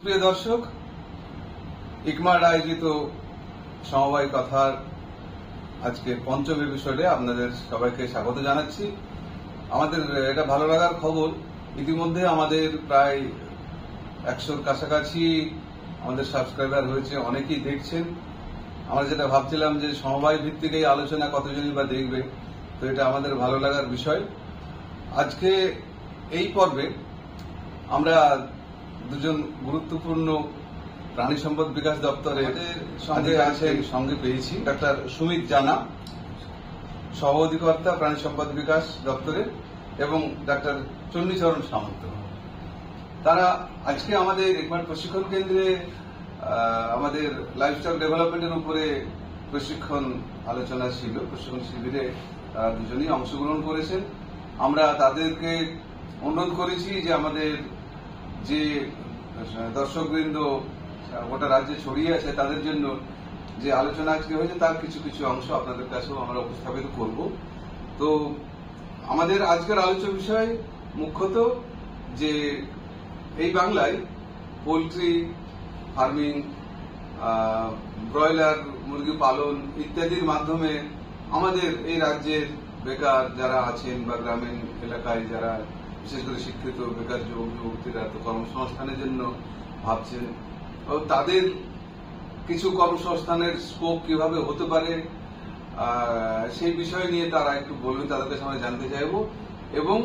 প্রিয় দর্শক, ইকমার আয়োজিত সমবায় কথার আজকে পঞ্চম এপিসোডে আপনাদের সবাইকে স্বাগত জানাচ্ছি। আমাদের এটা ভালো লাগার খবর, ইতিমধ্যে আমাদের প্রায় 100-র কাছাকাছি আমাদের সাবস্ক্রাইবার হয়েছে, অনেকেই দেখছেন। আমরা যেটা ভাবছিলাম যে সমবায় ভিত্তিক এই আলোচনা কতজনই বা দেখবে, তো এটা আমাদের ভালো লাগার বিষয়। আজকে এই পর্বে আমরা দুজন গুরুত্বপূর্ণ প্রাণী সম্পদ বিকাশ দপ্তরের সঙ্গে পেয়েছি ডাক্তার সুমিত জানা, সহ অধিকর্তা প্রাণী সম্পদ বিকাশ দপ্তরের, এবং ডাক্তার চণ্ডীচরণ সামন্ত। তারা আজকে আমাদের ইকমার প্রশিক্ষণ কেন্দ্রে আমাদের লাইফস্টাইল ডেভেলপমেন্টের উপরে প্রশিক্ষণ আলোচনা ছিল, প্রশিক্ষণ শিবিরে তারা দুজনেই অংশগ্রহণ করেছেন। আমরা তাদেরকে অনুরোধ করেছি যে আমাদের যে দর্শকবৃন্দ গোটা রাজ্যে ছড়িয়ে আছে তাদের জন্য যে আলোচনা আজকে হয়েছে তার কিছু কিছু অংশ আপনাদের কাছেও আমরা উপস্থাপিত করব। তো আমাদের আজকের আলোচ্য বিষয় মুখ্যত যে এই বাংলায় পোলট্রি ফার্মিং, ব্রয়লার মুরগি পালন ইত্যাদির মাধ্যমে আমাদের এই রাজ্যের বেকার যারা আছেন বা গ্রামীণ এলাকায় যারা বিশেষ করে শিক্ষিত বেকার যুবক যুবতীরা তো কর্মসংস্থানের জন্য ভাবছেন, তাদের কিছু কর্মসংস্থানের স্কোপ কিভাবে হতে পারে সেই বিষয় নিয়ে তারা একটু বলবেন, তাদের কাছে আমরা জানতে চাইব। এবং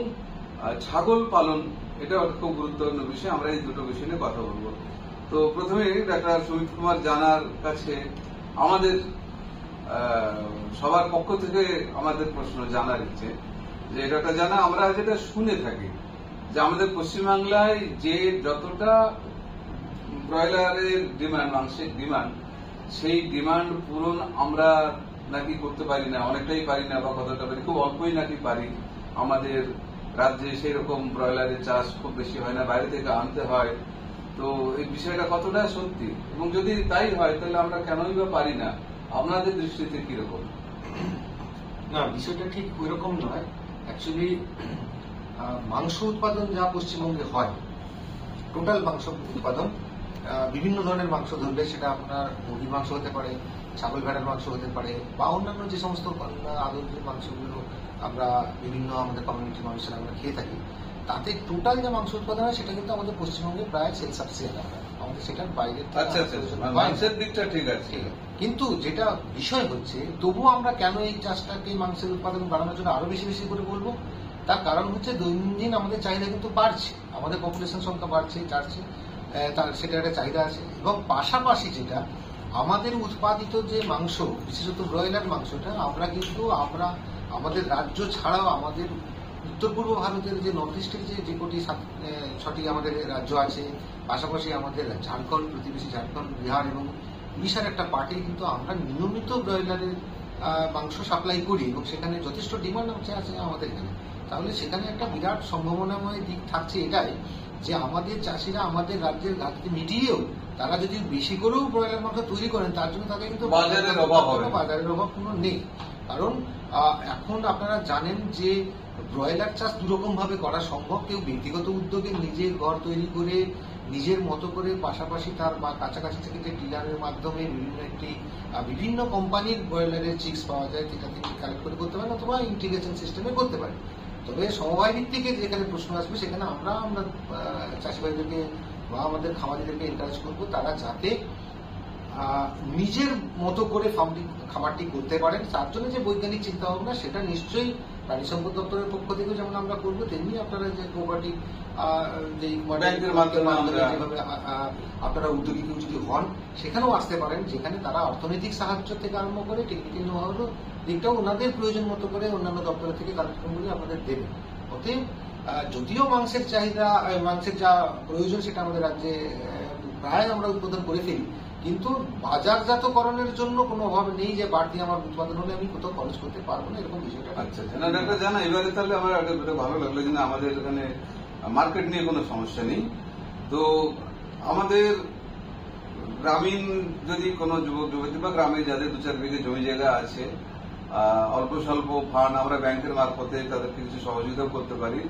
ছাগল পালন, এটা খুব গুরুত্বপূর্ণ বিষয়, আমরা এই দুটো বিষয় নিয়ে কথা বলবো। তো প্রথমে ডাক্তার সুমিত কুমার জানার কাছে আমাদের সবার পক্ষ থেকে আমাদের প্রশ্ন জানার ইচ্ছে যে এটা জানা, আমরা যেটা শুনে থাকি যে আমাদের পশ্চিমবাংলায় যে যতটা ব্রয়লারের ডিমান্ড, মাংসের ডিমান্ড, সেই ডিমান্ড পূরণ আমরা নাকি করতে পারি না, অনেকটাই পারি না, বা কতটা পারি, খুব অল্পই নাকি পারি। আমাদের রাজ্যে সেই রকম ব্রয়লারের চাষ খুব বেশি হয় না, বাইরে থেকে আনতে হয়। তো এই বিষয়টা কতটা সত্যি, এবং যদি তাই হয় তাহলে আমরা কেনই বা পারি না, আপনাদের দৃষ্টিতে কিরকম? না, বিষয়টা ঠিক ওই রকম নয়। অ্যাকচুয়ালি মাংস উৎপাদন যা পশ্চিমবঙ্গে হয়, টোটাল মাংস উৎপাদন, বিভিন্ন ধরনের মাংস ধরলে সেটা আপনার মুরগির মাংস হতে পারে, ছাগল ভেড়ার মাংস হতে পারে, বা অন্যান্য যে সমস্ত আদর্শের মাংসগুলো আমরা বিভিন্ন আমাদের কমিউনিটির মানুষেরা আমরা খেয়ে থাকি, তাতে টোটাল যে মাংস উৎপাদন হয় সেটা কিন্তু আমাদের পশ্চিমবঙ্গে প্রায় সেল সাবসিডি হয়, আমাদের সেটার বাইরে। মাংসের দিকটা ঠিক আছে, কিন্তু যেটা বিষয় হচ্ছে তবুও আমরা কেন এই চাষটাকে, মাংসের উৎপাদন বাড়ানোর জন্য আরো বেশি বেশি করে বলবো, তার কারণ হচ্ছে দৈনন্দিন আমাদের চাহিদা কিন্তু বাড়ছে, আমাদের পপুলেশন সংখ্যা বাড়ছে, তার সেটা একটা চাহিদা আছে। এবং পাশাপাশি যেটা আমাদের উৎপাদিত যে মাংস, বিশেষত ব্রয়লার মাংসটা, আমরা কিন্তু আমাদের রাজ্য ছাড়াও আমাদের উত্তর পূর্ব ভারতের যে নর্থ ইস্টের যে কোটি 6টি আমাদের রাজ্য আছে, পাশাপাশি আমাদের ঝাড়খণ্ড, প্রতিবেশী ঝাড়খণ্ড, বিহার এবং উড়িষ্যার একটা পার্টি কিন্তু আমরা নিয়মিত ব্রয়লারের মাংস সাপ্লাই করি, এবং সেখানে যথেষ্ট ডিমান্ড আছে আমাদের এখানে। তাহলে সেখানে একটা বিরাট সম্ভাবনাময় দিক থাকছে এটাই যে আমাদের চাষিরা আমাদের রাজ্যের ঘাটতি মিটিয়েও তারা যদি বেশি করেও ব্রয়লার মাংস তৈরি করেন, তার জন্য তাদের কিন্তু বাজারের অভাব কোনো নেই। কারণ এখন আপনারা জানেন যে ব্রয়লার চাষ দুরকম ভাবে করা সম্ভব। কেউ ব্যক্তিগত উদ্যোগে নিজের ঘর তৈরি করে নিজের মতো করে, পাশাপাশি তার বা কাছাকাছি থেকে যে ডিলারের মাধ্যমে বিভিন্ন কোম্পানির ব্রয়লারের চিক্স পাওয়া যায়, সেটা থেকে কালেক্ট করে করতে পারেন, অথবা ইন্টিগ্রেশন সিস্টেমে করতে পারেন। তবে সমবায় ভিত্তিকে যেখানে প্রশ্ন আসবে সেখানে আমরা চাষি ভাইদেরকে বা আমাদের খামারিদেরকে এনকারেজ করবো তারা যাতে নিজের মতো করে খামারটি করতে পারেন। তার জন্য যে বৈজ্ঞানিক চিন্তা ভাবনা, সেটা নিশ্চয়ই প্রাণী সম্পদ দপ্তরের পক্ষ থেকেও যেমন আমরা করবো, তেমনি আপনারা যে কোঅপারেটিভ যে ব্যাংকের মাধ্যমে যেভাবে আপনারা উদ্যোগী কেউ যদি হন সেখানেও আসতে পারেন, যেখানে তারা অর্থনৈতিক সাহায্য থেকে আরম্ভ করে টেকনিক্যাল নোহাউ দিকটাও ওনাদের প্রয়োজন মতো করে অন্যান্য দপ্তরের থেকে কার্যক্রমগুলি আপনাদের দেবেন। অতএব যদিও মাংসের চাহিদা, মাংসের যা প্রয়োজন সেটা আমাদের রাজ্যে প্রায় আমরা উৎপাদন করে ফেলি, কিন্তু বাজারজাতকরণের জন্য কোনো অভাব নেই যে বাড়তি আমার উৎপাদন হলে আমি কোথাও খরচ করতে পারবো না, এরকম বিষয়টা। আচ্ছা, ডাক্তার জানা, এবারে তাহলে আমার ভালো লাগলো যে আমাদের এখানে মার্কেট নিয়ে কোনো সমস্যা নেই। তো আমাদের গ্রামীণ যদি কোনো যুবক যুবতী বা গ্রামে যাদের 2-4 বিঘে জমি জায়গা আছে, অল্প স্বল্প ফান্ড আমরা ব্যাংকের মারফতে তাদেরকে কিছু সহযোগিতা করতে পারি,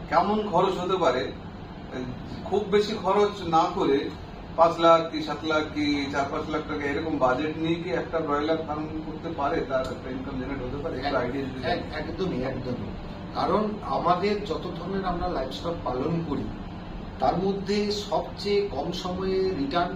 কেমন খরচ হতে পারে খুব বেশি খরচ না করে 5 লাখ কি 7 লাখ কি 4-5 লাখ টাকা এরকম বাজেট নিয়ে কি একটা ব্রয়লার ফার্ম করতে পারে, তার একটা ইনকাম জেনারেট হতে পারে? একটু আইডিয়া দিতে চাই। একদমই। কারণ আমাদের যত ধরনের আমরা লাইভস্টক পালন করি তার মধ্যে সবচেয়ে কম সময়ে রিটার্ন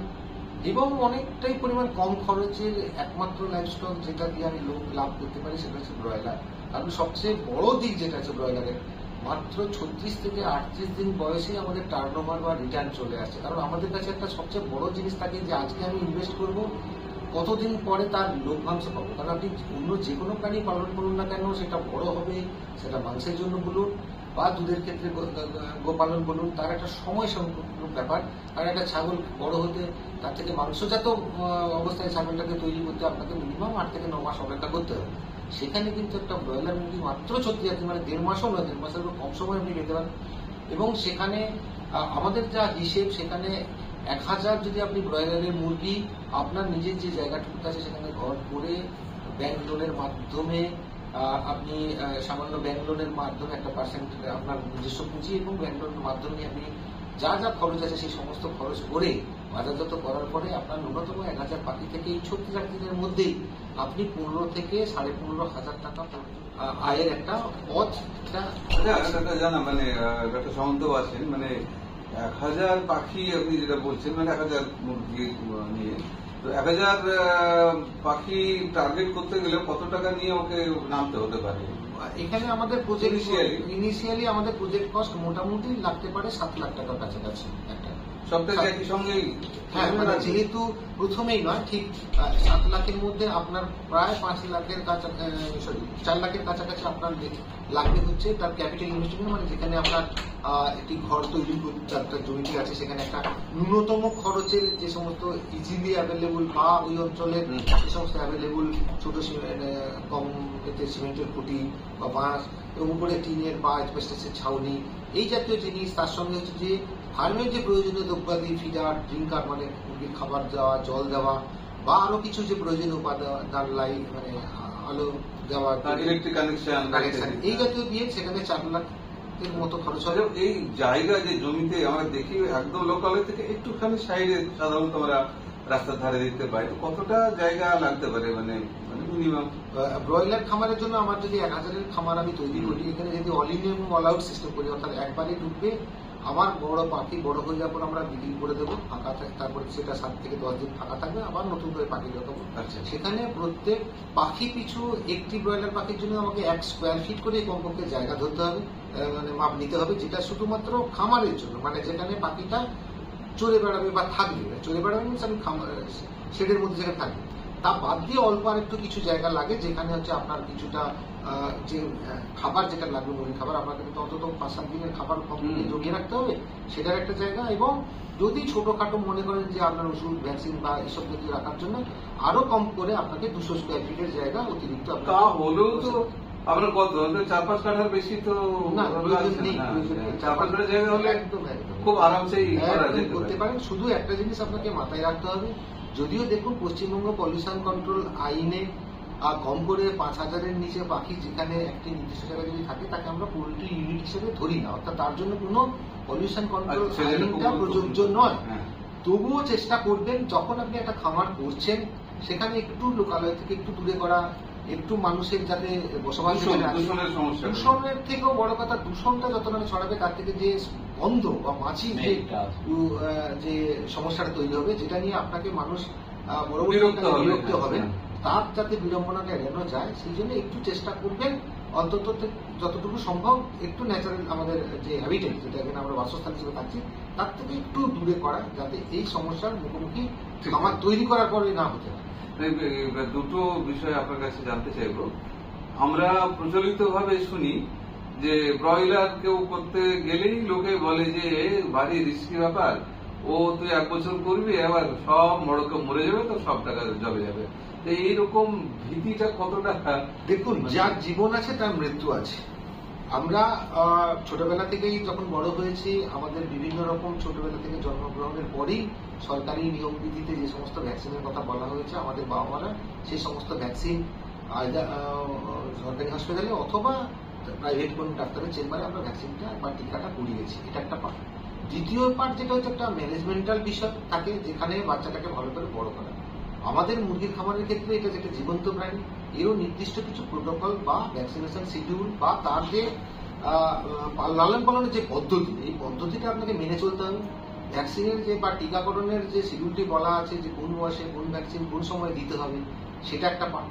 এবং অনেকটাই পরিমাণ কম খরচের একমাত্র লাইভস্টক যেটা দিয়ে আমি লাভ করতে পারি সেটা হচ্ছে ব্রয়লার। কারণ সবচেয়ে বড় দিক যেটা আছে ব্রয়লারের, মাত্র 36 থেকে 38 দিন বয়সে আমাদের টার্নওভার বা রিটার্ন চলে আসছে। কারণ আমাদের কাছে একটা সবচেয়ে বড় জিনিস থাকে যে আজকে আমি ইনভেস্ট করব, কতদিন পরে তার লভ্যাংশ পাবো। কারণ আপনি অন্য যে কোনো প্রাণী পালন করুন না কেন, সেটা বড় হবে, সেটা মাংসের জন্য বলুন বা দুধের ক্ষেত্রে গোপালন বলুন, তার একটা সময় সম্পূর্ণ ব্যাপার। আর একটা ছাগল বড় হতে, তার থেকে মাংসজাত অবস্থায় ছাগলটাকে তৈরি করতে আপনাকে মিনিমাম 8 থেকে 9 মাস অপেক্ষা করতে হবে। সেখানে কিন্তু একটা ব্রয়লার মুরগি মাত্র 36 দিন, মানে 1.5 মাসও নয়, 1.5 মাসের কম সময় আপনি পেতে পারেন। এবং সেখানে আমাদের যা হিসেব, সেখানে 1000 যদি আপনি ব্রয়লারের মুরগি আপনার নিজের যে জায়গাটুকু আছে সেখানে ঘর করে ব্যাংক লোনের মাধ্যমে আপনি সামান্য ব্যাংক লোনের মাধ্যমে একটা পার্সেন্ট আপনার নিজস্ব পুঁজি এবং ব্যাংক লোনের মাধ্যমে আপনি যা যা খরচ আছে সেই সমস্ত খরচ করে বাজারজাত করার পরে আপনার ন্যূনতম 1000 পাখি থেকে এই 36 দিনের মধ্যেই আপনি 15 থেকে 15,500 টাকা আয়ের একটা পথ। জানা মানে একটা সম্বন্ধ আছেন, মানে 1000 পাখি আপনি যেটা বলছেন, মানে 1000 মুরগি নিয়ে, তো 1000 পাখি টার্গেট করতে গেলে কত টাকা নিয়ে ওকে নামতে হতে পারে? এখানে আমাদের ইনিশিয়ালি আমাদের প্রজেক্ট কস্ট মোটামুটি লাগতে পারে 7 লাখ টাকার কাছাকাছি একটা। সবথেকে একই সঙ্গেই? হ্যাঁ, মানে যেহেতু প্রথমেই নয়, ঠিক 7 লাখের মধ্যে আপনার প্রায় 5 লাখের কাছাকাছি, 4 লাখের কাছাকাছি আপনার লাগবে হচ্ছে তার ক্যাপিটাল ইনভেস্টমেন্ট। মানে যেখানে আপনার একটি ঘর তৈরি করতে একটা জমিটি আছে, সেখানে একটা ন্যূনতম খরচের যে সমস্ত ইজিলি অ্যাভেলেবল বা ওই অঞ্চলের যে সমস্ত অ্যাভেলেবল ছোট কম সিমেন্টের খুঁটি বা বাঁশ এবং উপরে টিনের বা অ্যাসবেস্টসের ছাউনি, এই জাতীয় জিনিস, তার সঙ্গে হচ্ছে যে ফার্মের যে প্রয়োজনীয় দ্রব্যাদি, ফিডার, ড্রিঙ্কার মানে মুরগির খাবার দেওয়া, জল দেওয়া বা আরো কিছু যে প্রয়োজনীয় উপাদান, লাইট মানে আলো দেওয়া, ইলেকট্রিক কানেকশন, এই জাতীয় দিয়ে সেখানে 4 লাখের মতো খরচ হবে। এই জায়গা যে জমিতে আমরা দেখি একদম লোকালয় থেকে একটুখানি সাইডে সাধারণত আমরা রাস্তার ধারে দেখতে পাই, কতটা জায়গা লাগতে পারে মানে মিনিমাম? ব্রয়লার খামারের জন্য আমার যদি 1000-এর খামার আমি তৈরি করি, এখানে যদি অল ইন এবং অল আউট সিস্টেম করি, অর্থাৎ একবারে ঢুকবে, আমার বড় পাখি বড় হয়ে যাওয়ার পর আমরা বিক্রি করে দেবো ফাঁকা থাকে, তারপরে সেটা 7 থেকে 10 দিন ফাঁকা থাকবে, আবার নতুন করে পাখি জগাবো। সেখানে প্রত্যেক পাখি পিছু একটি ব্রয়লার পাখির জন্য আমাকে 1 স্কোয়ার ফিট করে কমপক্ষে জায়গা ধরতে হবে, মানে মাপ নিতে হবে, যেটা শুধুমাত্র খামারের জন্য, মানে যেখানে পাখিটা চলে বেড়াবে বা থাকবে। চলে বেড়াবে মিনস আমি শেডের মধ্যে যেখানে থাকবে, তা বাদ দিয়ে অল্প আর একটু কিছু জায়গা লাগে, যেখানে হচ্ছে আপনার কিছুটা যে খাবার যেটা লাগবে মুরগির খাবার, আপনাকে কিন্তু অন্তত 5-7 দিনের খাবার জমিয়ে রাখতে হবে, সেটার একটা জায়গা। এবং যদি ছোটখাটো মনে করেন যে আপনার ওষুধ, ভ্যাকসিন বা এসব যদি রাখার জন্য আরো কম করে আপনাকে 200 স্কোয়ার ফিটের জায়গা অতিরিক্ত। তা হলেও তো আপনার কত 4-5 কাঠার বেশি তো না, 4-5 কাঠা জায়গা হলে খুব আরামসেই করতে পারেন। শুধু একটা জিনিস আপনাকে মাথায় রাখতে হবে, যদিও দেখুন পশ্চিমবঙ্গ পলিউশন কন্ট্রোল আইনে কম করে 5000-এর নিচে পাখি যেখানে একটি নির্দিষ্ট জায়গায় যদি থাকে তাকে আমরা পোল্ট্রি ইউনিট হিসেবে ধরি না, অর্থাৎ তার জন্য কোনো পলিউশন কন্ট্রোল আইনটা প্রযোজ্য নয়। তবুও চেষ্টা করবেন যখন আপনি একটা খামার করছেন সেখানে একটু লোকালয় থেকে একটু দূরে করা, একটু মানুষের যাতে বসবাস, দূষণের থেকেও বড় কথা দূষণটা যত না ছড়াবে তার থেকে যে গন্ধ বা মাছির যে সমস্যাটা তৈরি হবে, যেটা নিয়ে আপনাকে মানুষ পরবর্তীকালে বিরক্ত হবেন, তার যাতে বিড়ম্বনাটা এড়ানো যায় সেই জন্য একটু চেষ্টা করবেন অন্তত যতটুকু সম্ভব একটু ন্যাচারাল আমাদের যে হ্যাবিটেট, যেটা এখানে আমরা বাসস্থান হিসেবে থাকছি, তার থেকে একটু দূরে করা, যাতে এই সমস্যার মুখোমুখি খামার তৈরি করার পরে না হতে পারে। দুটো বিষয় আপনার কাছে জানতে চাইবো। আমরা প্রচলিত ভাবে শুনি যে ব্রয়লার কেউ করতে গেলেই লোকে বলে যে ভারী রিস্কি ব্যাপার, ও তুই 1 বছর করবি, আবার সব মড়কে মরে যাবে, তো সব টাকা জবে যাবে। এইরকম ভীতিটা কতটা? দেখুন, যার জীবন আছে তার মৃত্যু আছে। আমরা ছোটবেলা থেকেই যখন বড় হয়েছি, আমাদের বিভিন্ন রকম ছোটবেলা থেকে জন্মগ্রহণের পরেই সরকারি নিয়ম বিধিতে যে সমস্ত ভ্যাকসিনের কথা বলা হয়েছে, আমাদের বাবা মারা সেই সমস্ত ভ্যাকসিন সরকারি হসপিটালে অথবা প্রাইভেট কোন ডাক্তারের চেম্বারে আমরা ভ্যাকসিনটা বা টিকাটা করিয়েছি। এটা একটা পার্ট। দ্বিতীয় পার্ট যেটা হচ্ছে একটা ম্যানেজমেন্টাল বিষয় থাকে, যেখানে বাচ্চাটাকে ভালো করে বড় করা। আমাদের মুরগির খামারের ক্ষেত্রে এটা যেটা জীবন্ত প্রাণী, এরও নির্দিষ্ট কিছু প্রোটোকল বা ভ্যাকসিনেশন শিডিউল বা তার যে লালন পালনের যে পদ্ধতি, এই পদ্ধতিটা আপনাকে মেনে চলতে হবে। ভ্যাকসিনের যে বা টিকাকরণের যে শিডিউলটি বলা আছে, যে কোন বয়সে কোন ভ্যাকসিন কোন সময় দিতে হবে, সেটা একটা পার্ট।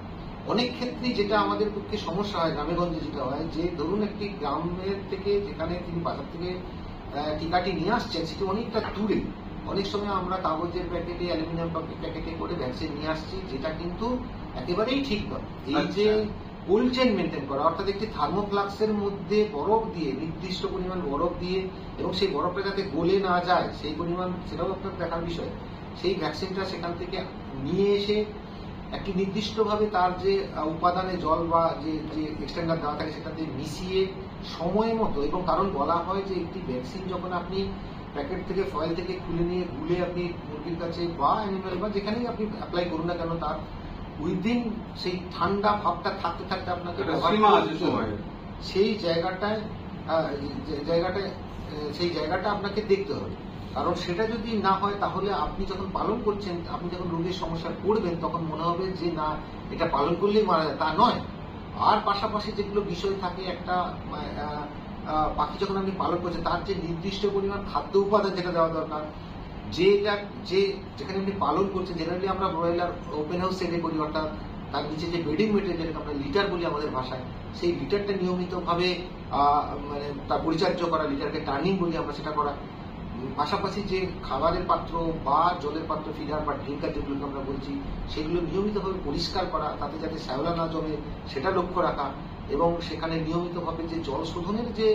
অনেক ক্ষেত্রেই যেটা আমাদের পক্ষে সমস্যা হয়, গ্রামেগঞ্জে যেটা হয়, যে ধরুন একটি গ্রামের থেকে যেখানে তিনি বাজার থেকে টিকাটি নিয়ে আসছেন সেটি অনেকটা দূরে, অনেক সময় আমরা কাগজের প্যাকেটে, অ্যালুমিনিয়াম প্যাকেটে করে ভ্যাকসিন নিয়ে আসছি, যেটা কিন্তু একেবারেই ঠিক নয়। এই যে কোল্ড চেইন মেনটেন করা, অর্থাৎ একটি থার্মোফ্লাক্সের মধ্যে বরফ দিয়ে, নির্দিষ্ট পরিমাণ বরফ দিয়ে, এবং সেই বরফটা যাতে গলে না যায় সেই পরিমাণ, সেটাও আপনার দেখার বিষয়। সেই ভ্যাকসিনটা সেখান থেকে নিয়ে এসে একটি নির্দিষ্টভাবে তার যে উপাদানে জল বা যে এক্সটেন্ডার দেওয়া থাকে সেটাতে মিশিয়ে সময় মতো, এবং কারণ বলা হয় যে একটি ভ্যাকসিন যখন আপনি প্যাকেট থেকে, ফয়েল থেকে খুলে নিয়ে গুলে আপনি মুরগির কাছে বা অ্যানিমেল বা যেখানেই আপনি অ্যাপ্লাই করুন না কেন, তার উইদিন সেই ঠান্ডা ভাবটা থাকতে থাকতে আপনাকে সেই জায়গাটা আপনাকে দেখতে হবে। কারণ সেটা যদি না হয়, তাহলে আপনি যখন পালন করছেন, আপনি যখন রোগের সমস্যা পড়বেন, তখন মনে হবে যে না, এটা পালন করলেই মারা যায়, তা নয়। আর পাশাপাশি যেগুলো বিষয় থাকে, একটা পাখি যখন আপনি পালন করছেন, তার যে নির্দিষ্ট পরিমাণ খাদ্য উপাদান যেটা দেওয়া দরকার, যেখানে আপনি পালন করছেন, জেনারেলি আমরা ব্রয়লার ওপেন হাউস সেটে করি, অর্থাৎ তার নিচে যে বেডিং মেটেরিয়াল, যেটাকে আমরা লিটার বলি আমাদের ভাষায়, সেই লিটারটা নিয়মিতভাবে মানে তার পরিচর্যা করা, লিটারকে টার্নিং বলি আমরা, সেটা করা। পাশাপাশি যে খাবারের পাত্র বা জলের পাত্র, ফিডার বা ড্রিঙ্কার যেগুলোকে আমরা বলছি, সেগুলো নিয়মিতভাবে পরিষ্কার করা, তাতে যাতে শ্যাওলা না জমে সেটা লক্ষ্য রাখা, এবং সেখানে নিয়মিতভাবে যে জল শোধনের যে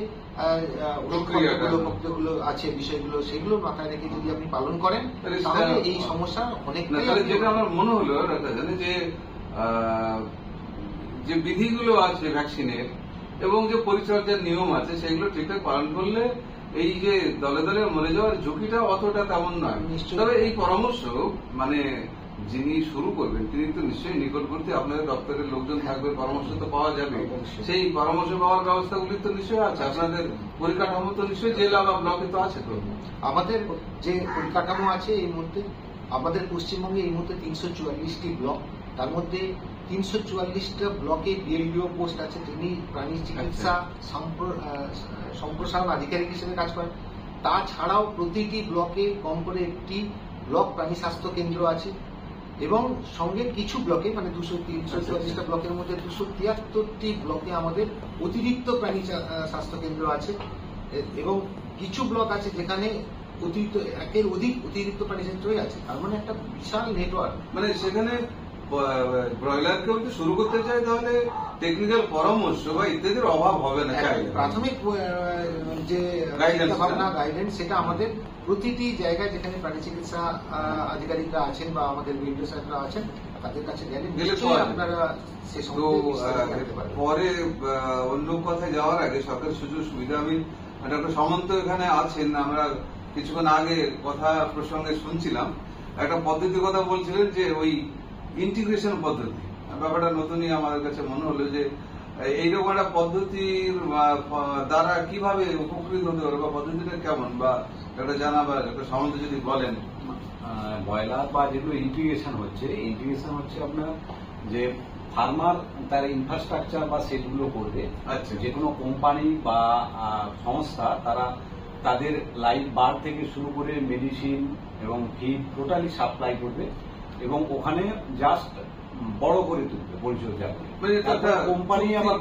প্রক্রিয়াগুলো আছে, বিষয়গুলো, সেগুলো মাথায় রেখে যদি আপনি পালন করেন, তাহলে এই সমস্যা অনেকটাই। যেটা আমার মনে হলো যে বিধিগুলো আছে ভ্যাকসিনের এবং যে পরিচর্যার নিয়ম আছে, সেগুলো ঠিকঠাক পালন করলে এই যে দলে দলে মরে যাওয়ার ঝুঁকিটা অতটা তেমন নয়। তবে এই পরামর্শ মানে যিনি শুরু করবেন তিনি তো নিশ্চয়ই নিকটবর্তী আপনাদের দপ্তরের লোকজন থাকবে, পরামর্শ তো পাওয়া যাবে। সেই পরামর্শ পাওয়ার ব্যবস্থাগুলি তো নিশ্চয়ই আছে, আপনাদের পরিকাঠামো তো নিশ্চয়ই জেলা বা ব্লকে তো আছে। তো আমাদের যে পরিকাঠামো আছে, এই মুহূর্তে আমাদের পশ্চিমবঙ্গে এই মুহূর্তে 344টি ব্লক, তার মধ্যে 344টা ব্লকে বিএলডিও পোস্ট আছে, যিনি প্রাণী চিকিৎসা সম্প্রসারণ আধিকারিক হিসেবে কাজ করেন। তাছাড়াও প্রতিটি ব্লকে কম করে একটি ব্লক প্রাণী স্বাস্থ্য কেন্দ্র আছে, এবং সঙ্গে কিছু ব্লকে, মানে 344টা ব্লকের মধ্যে 273টি ব্লকে আমাদের অতিরিক্ত প্রাণী স্বাস্থ্য কেন্দ্র আছে, এবং কিছু ব্লক আছে যেখানে একের অধিক অতিরিক্ত প্রাণী সেন্টারই আছে। তার মানে একটা বিশাল নেটওয়ার্ক। মানে সেখানে ব্রয়লারকেও যদি শুরু করতে চাই, তাহলে টেকনিক্যাল পরামর্শ বা ইত্যাদির অভাব হবে না। প্রাথমিক যে ভাবনা, গাইডেন্স, সেটা আমাদের প্রতিটি জায়গায় যেখানে প্রাণী চিকিৎসা আধিকারিকরা আছেন বা আমাদের বিএলডিও স্যাররা আছেন, তাদের কাছে গেলে আপনারা সে পরে অন্য কথায় যাওয়ার আগে সরকারের সুযোগ সুবিধা, আমি ডক্টর সামন্ত এখানে আছেন, আমরা কিছুক্ষণ আগে কথা প্রসঙ্গে শুনছিলাম, একটা পদ্ধতির কথা বলছিলেন যে ওই ইন্টিগ্রেশন পদ্ধতি, ব্যাপারটা নতুনই আমাদের কাছে মনে হলো যে এইরকম একটা পদ্ধতির দ্বারা কিভাবে উপকৃত হতে পারে, বা পদ্ধতিটা কেমন, বা একটা জানা, বা একটা সম্বন্ধে যদি বলেন। ব্রয়লার বা যেগুলো ইন্টিগ্রেশন হচ্ছে আপনার যে ফার্মার তার ইনফ্রাস্ট্রাকচার বা সেটগুলো করবে। আচ্ছা, যে কোনো কোম্পানি বা সংস্থা তারা তাদের লাইভ বার থেকে শুরু করে মেডিসিন এবং ফিড টোটালি সাপ্লাই করবে, এবং ওখানে জাস্ট বড় করে তুলবে, পরিচর্যা করে। কোম্পানি আবার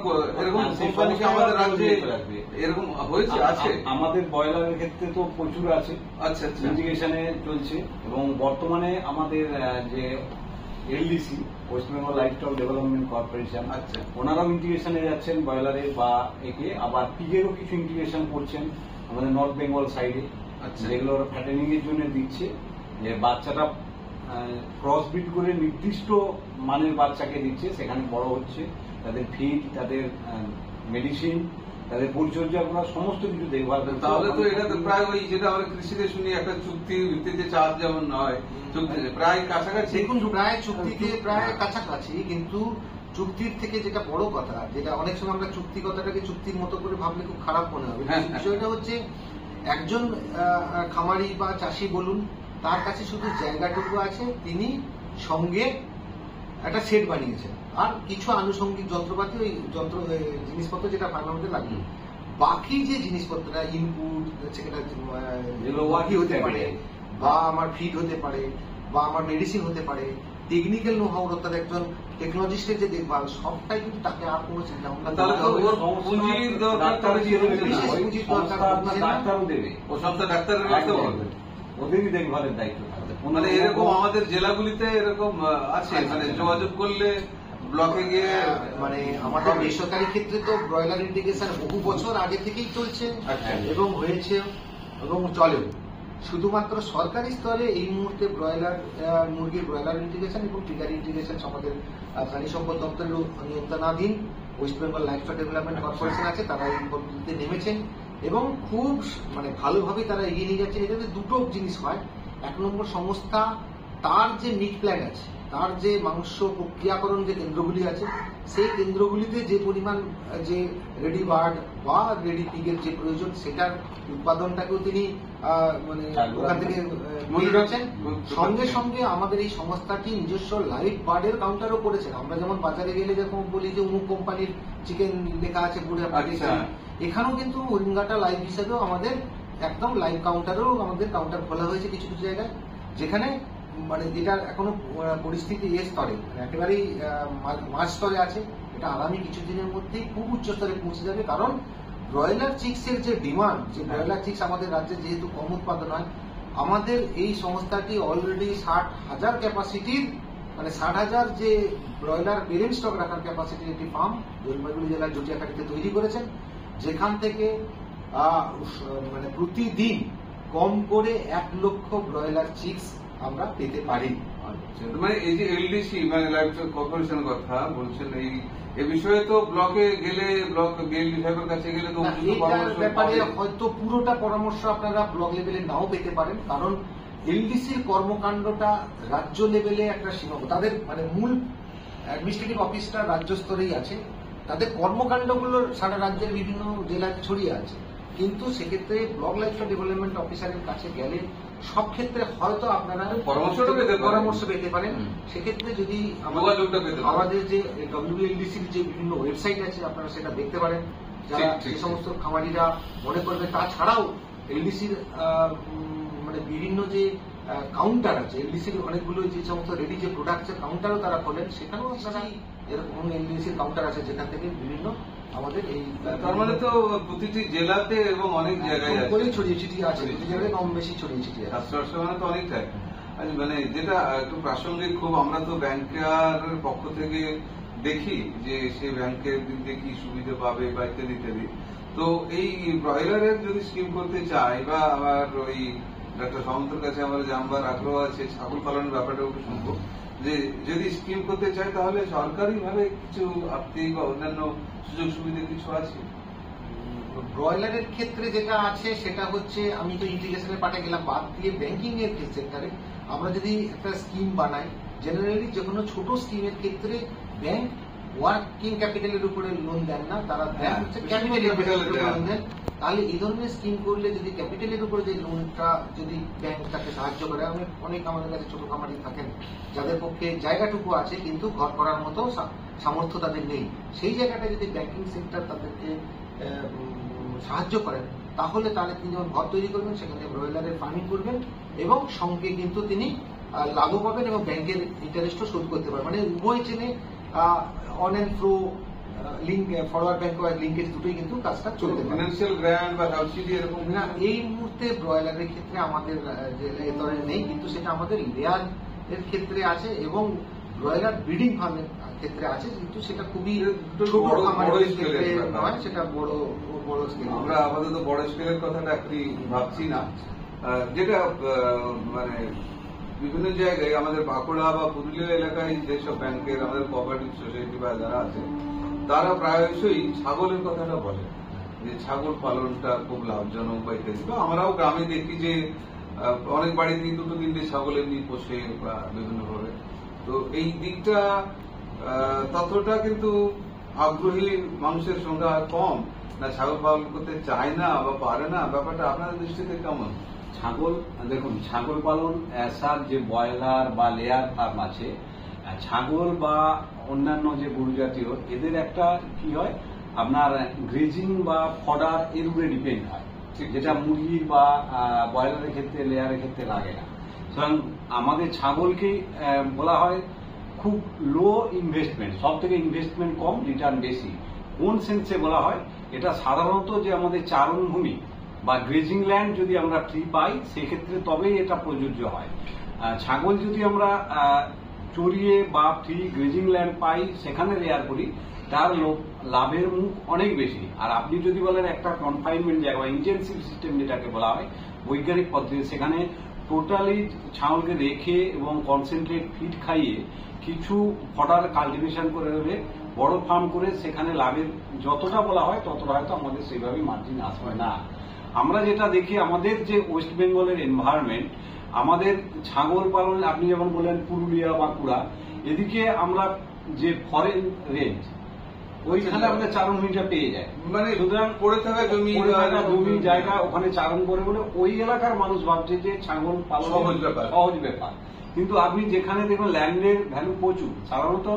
এরকম হয়েছে আছে আমাদের ব্রয়লারের ক্ষেত্রে তো প্রচুর আছে। আচ্ছা, ইন্টিগ্রেশনে চলছে, এবং বর্তমানে আমাদের যে LDC, West Bengal livestock development corporation, আচ্ছা, ওনারাও ইন্টিগ্রেশনে যাচ্ছেন ব্রয়লারে বা একে, আবার পিগেরও কিছু ইন্টিগ্রেশন করছেন আমাদের নর্থ বেঙ্গল সাইডে, যেগুলো ফ্যাটেনিং এর জন্য দিচ্ছে, যে বাচ্চাটা ক্রসব্রিড করে নির্দিষ্ট মানের বাচ্চাকে দিচ্ছে, সেখানে বড় হচ্ছে, তাদের ফিড, তাদের মেডিসিন, তাদের পরিচর্যা করা, সমস্ত কিছু দেখভাল। তাহলে তো এটা তো প্রায় ওই যেটা আমরা কৃষিতে শুনি, একটা চুক্তির ভিত্তিতে চাষ যেমন হয়, প্রায় কাছাকাছি। দেখুন, প্রায় চুক্তিতে প্রায় কাছাকাছি, কিন্তু চুক্তির থেকে যেটা বড় কথা, যেটা অনেক সময় আমরা চুক্তি কথাটাকে চুক্তির মতো করে ভাবলে খুব খারাপ মনে হবে। বিষয়টা হচ্ছে একজন খামারি বা চাষি বলুন, তার কাছে শুধু জায়গাটুকু আছে, তিনি সঙ্গে একটা সেট বানিয়েছেন আর কিছু আনুষঙ্গিক যন্ত্রপাতি, ওই জিনিসপত্র যেটা ফার্মার লাগবে। বাকি যে জিনিসপত্রটা ইনপুট, সেটা ওয়াকি হতে পারে, বা আমার ফিড হতে পারে, বা আমার মেডিসিন হতে পারে, টেকনিক্যাল নো হাউ, অর্থাৎ একজন টেকনোলজিস্টের যে দেখভাল, সবটাই কিন্তু তাকে আর কোনো চিন্তা ভাবনা ডাক্তারও দেবে, ও সব তো ডাক্তারের ব্যবস্থা করবে, ওদেরই দেখভালের দায়িত্ব থাকবে। মানে এরকম আমাদের জেলাগুলিতে এরকম আছে, মানে যোগাযোগ করলে ব্লকে গিয়ে, মানে আমাদের বেসরকারি ক্ষেত্রে তো ব্রয়লার ইন্টিগ্রেশন বহু বছর আগে থেকেই চলছে এবং হয়েছে এবং চলেও। শুধুমাত্র সরকারি স্তরে এই মুহূর্তে মুরগির ব্রয়লার ইন্টিগ্রেশন এবং পিগার ইন্টিগ্রেশন আমাদের প্রাণী সম্পদ দপ্তরের নিয়ন্ত্রণাধীন West Bengal livestock development corporation আছে, তারা এই পদ্ধতিতে নেমেছেন এবং খুব মানে ভালোভাবে তারা এগিয়ে নিয়ে যাচ্ছেন। এটাতে দুটো জিনিস হয়। এক নম্বর, সংস্থা তার যে মিট প্ল্যান আছে, তার যে মাংস প্রক্রিয়াকরণ যে কেন্দ্রগুলি আছে, সেই কেন্দ্রগুলিতে যে পরিমাণ যে রেডি বার্ড বা রেডি পিগের যে প্রয়োজন, সেটার উৎপাদনটাকেও তিনি মানে ওখান থেকে নিয়ে যাচ্ছেন। সঙ্গে সঙ্গে আমাদের এই সংস্থাটি নিজস্ব লাইভ বার্ডের কাউন্টারও করেছেন। আমরা যেমন বাজারে গেলে যেরকম বলি যে অমুক কোম্পানির চিকেন লেখা আছে বোর্ডে, এখানেও কিন্তু মরিঙ্গাটা লাইভ হিসেবেও আমাদের একদম লাইভ কাউন্টারেও আমাদের কাউন্টার খোলা হয়েছে কিছু কিছু জায়গায়, যেখানে মানে যেটা এখনো পরিস্থিতি স্তরে একেবারেই মাঝ স্তরে আছে। এটা আগামী কিছুদিনের মধ্যেই খুব উচ্চ স্তরে পৌঁছে যাবে, কারণ ব্রয়লার চিক্সের যে ডিমান্ড, যে ব্রয়লার চিক্স আমাদের রাজ্যে যেহেতু কম উৎপাদন হয়, আমাদের এই সংস্থাটি অলরেডি 60,000 ক্যাপাসিটির, মানে 60,000 যে ব্রয়লার পেরেন্ট স্টক রাখার ক্যাপাসিটির একটি ফার্ম জলপাইগুড়ি জেলার জটিয়াখালীতে তৈরি করেছেন, যেখান থেকে মানে প্রতিদিন কম করে 1 লক্ষ ব্রয়লার চিক্স আমরা পেতে পারি। মানে এই যে এলডিসি মানে লাইভস্টক কর্পোরেশনের কথা বলছেন, এই বিষয়ে তো ব্লকে গেলে, ব্লক বিএলডি সাহেবের কাছে গেলে তো এইটার ব্যাপারে হয়তো পুরোটা পরামর্শ আপনারা ব্লক লেভেলে নাও পেতে পারেন, কারণ এলডিসির কর্মকাণ্ডটা রাজ্য লেভেলে একটা সীমাবদ্ধ, তাদের মানে মূল অ্যাডমিনিস্ট্রেটিভ অফিসটা রাজ্য স্তরেই আছে, তাদের কর্মকাণ্ডগুলো সারা রাজ্যের বিভিন্ন জেলায় ছড়িয়ে আছে। কিন্তু সেক্ষেত্রে ব্লক লাইভস্টক ডেভেলপমেন্ট অফিসারের কাছে গেলে সব ক্ষেত্রে হয়তো আপনারা পরামর্শ পেতে পারেন। সেক্ষেত্রে যদি আমাদের যে ডব্লিউএলডিসির যে বিভিন্ন ওয়েবসাইট আছে, আপনারা সেটা দেখতে পারেন, যারা যে সমস্ত খামারিরা মনে করবে। তাছাড়াও এলডিসির মানে বিভিন্ন যে কাউন্টার আছে, এলডিসির অনেকগুলো যে সমস্ত রেডি যে প্রোডাক্টের কাউন্টারও তারা খোলেন, সেখানেও আপনারা এরকম এলডিসির কাউন্টার আছে, যেখান থেকে বিভিন্ন আমাদের এই, তার মানে তো প্রতিটি জেলাতে এবং অনেক জায়গায় ছড়িয়ে ছিটিয়ে আছে, জেলায় কম বেশি ছড়িয়ে ছিটিয়ে আছে। 700 মানে তো অনেকটাই। মানে যেটা একটু প্রাসঙ্গিক, খুব আমরা তো ব্যাংকের পক্ষ থেকে দেখি যে সে ব্যাংকের দিক দিয়ে কি সুবিধা পাবে বা ইত্যাদি ইত্যাদি। তো এই ব্রয়লারের যদি স্কিম করতে চাই, বা আমার ওই ডাক্তার সামন্তর কাছে আমার জানবার আগ্রহ আছে ছাগল পালনের ব্যাপারটা একটু শুনবো, যে যদি স্কিম করতে চাই তাহলে সরকারি ভাবে কিছু আর্থিক বা অন্যান্য সুযোগ সুবিধা কিছু আছে? ব্রয়লারের ক্ষেত্রে যেটা আছে সেটা হচ্ছে, আমি তো ইন্টিগ্রেশনের পার্টে গেলাম, বাদ দিয়ে ব্যাংকিং এর সেক্টরে আমরা যদি একটা স্কিম বানাই, জেনারেলি যে কোনো ছোট স্কিমের ক্ষেত্রে ব্যাংক ওয়ার্কিং ক্যাপিটালের উপরে লোন দেন না, তারা দেন হচ্ছে ক্যাপিটালের উপরে লোন দেন। তাহলে এই ধরনের স্কিম করলে যদি ক্যাপিটালের উপরে যে লোনটা যদি ব্যাংক তাকে সাহায্য করে, অনেক আমাদের কাছে ছোট খামারি থাকেন যাদের পক্ষে জায়গাটুকু আছে কিন্তু ঘর করার মতো সামর্থ্য তাদের নেই, সেই জায়গাটা যদি ব্যাংকিং সেক্টর তাদেরকে সাহায্য করেন, তাহলে তিনি যখন ঘর তৈরি করবেন সেখানে ব্রয়লারের ফার্মিং করবেন এবং সঙ্গে কিন্তু তিনি লাভও পাবেন এবং ব্যাংকের ইন্টারেস্টও শোধ করতে পারবেন। মানে উভয় চেনে on and flow link, forward bank linkage দুটোই কিন্তু কাজটা চলতে পারে। ফিনান্সিয়াল গ্র্যান্ট বা সাবসিডি এরকম না, এই মুহূর্তে ব্রয়লারের ক্ষেত্রে আমাদের নেই, কিন্তু সেটা আমাদের লেয়ার এর ক্ষেত্রে আছে এবং ব্রয়লার ব্রিডিং ফার্মের ক্ষেত্রে আছে, কিন্তু সেটা খুবই নয়, সেটা বড় স্কেল। আমরা আপাতত বড় স্কেলের কথাটা একটি ভাবছি না, যেটা মানে বিভিন্ন জায়গায় আমাদের বাঁকুড়া বা পুরুলিয়া এলাকায় যেসব ব্যাংকের আমাদের কোঅপারেটিভ সোসাইটি বা যারা আছে, তারা প্রায়শই ছাগলের কথাটা বলে যে ছাগল পালনটা খুব লাভজনক বা ইত্যাদি। তো আমরাও গ্রামে দেখি যে অনেক বাড়িতে 2-3টে ছাগল এমনি পোষে বা বিভিন্ন ভাবে। তো এই দিকটা ততটা কিন্তু আগ্রহী মানুষের সংখ্যা কম, না ছাগল পালন করতে চায় না বা পারে না, ব্যাপারটা আপনাদের দৃষ্টিতে কেমন? ছাগল দেখুন, ছাগল পালন অ্যাসার যে ব্রয়লার বা লেয়ার ফার্ম আছে, ছাগল বা অন্যান্য যে গরু জাতীয় এদের একটা কি হয় আপনার গ্রেজিং বা ফডার এর উপরে ডিপেন্ড হয়, যেটা মুরগির বা ব্রয়লারের ক্ষেত্রে লেয়ারের ক্ষেত্রে লাগে না। সুতরাং আমাদের ছাগলকে বলা হয় খুব লো ইনভেস্টমেন্ট, সব থেকে ইনভেস্টমেন্ট কম, রিটার্ন বেশি। কোন সেন্সে বলা হয়? এটা সাধারণত যে আমাদের চারণভূমি বা গ্রেজিং ল্যান্ড যদি আমরা ফ্রি পাই সেক্ষেত্রে তবেই এটা প্রযোজ্য হয়। ছাগল যদি আমরা চড়িয়ে বা ফ্রি গ্রেজিং ল্যান্ড পাই সেখানে লেয়ার করি, তার লাভের মুখ অনেক বেশি। আর আপনি যদি বলেন একটা কনফাইনমেন্ট জায়গা বা ইন্টেন্সিভ সিস্টেম যেটাকে বলা হয় বৈজ্ঞানিক পদ্ধতি, সেখানে টোটালি ছাগলকে রেখে এবং কনসেন্ট্রেট ফিড খাইয়ে কিছু ফডার কাল্টিভেশন করে হলে বড় ফার্ম করে সেখানে লাভের যতটা বলা হয় ততটা হয়তো আমাদের সেইভাবে মার্জিন আসবে না। আমরা যেটা দেখি আমাদের যে ওয়েস্ট বেঙ্গলের এনভায়রনমেন্ট, আমাদের ছাগল পালন আপনি যেমন বললেন পুরুলিয়া বাঁকুড়া, এদিকে আমরা যে ফরেন রেঞ্জ ওইখানে আমরা চারণভূমিটা পেয়ে যাই, মানে সুতরাং পড়ে থাকা জমি জায়গা ওখানে চারণ করে বলে ওই এলাকার মানুষ ভাবছে যে ছাগল পালন সহজ ব্যাপার। কিন্তু আপনি যেখানে দেখবেন ল্যান্ডের ভ্যালু প্রচুর, সাধারণত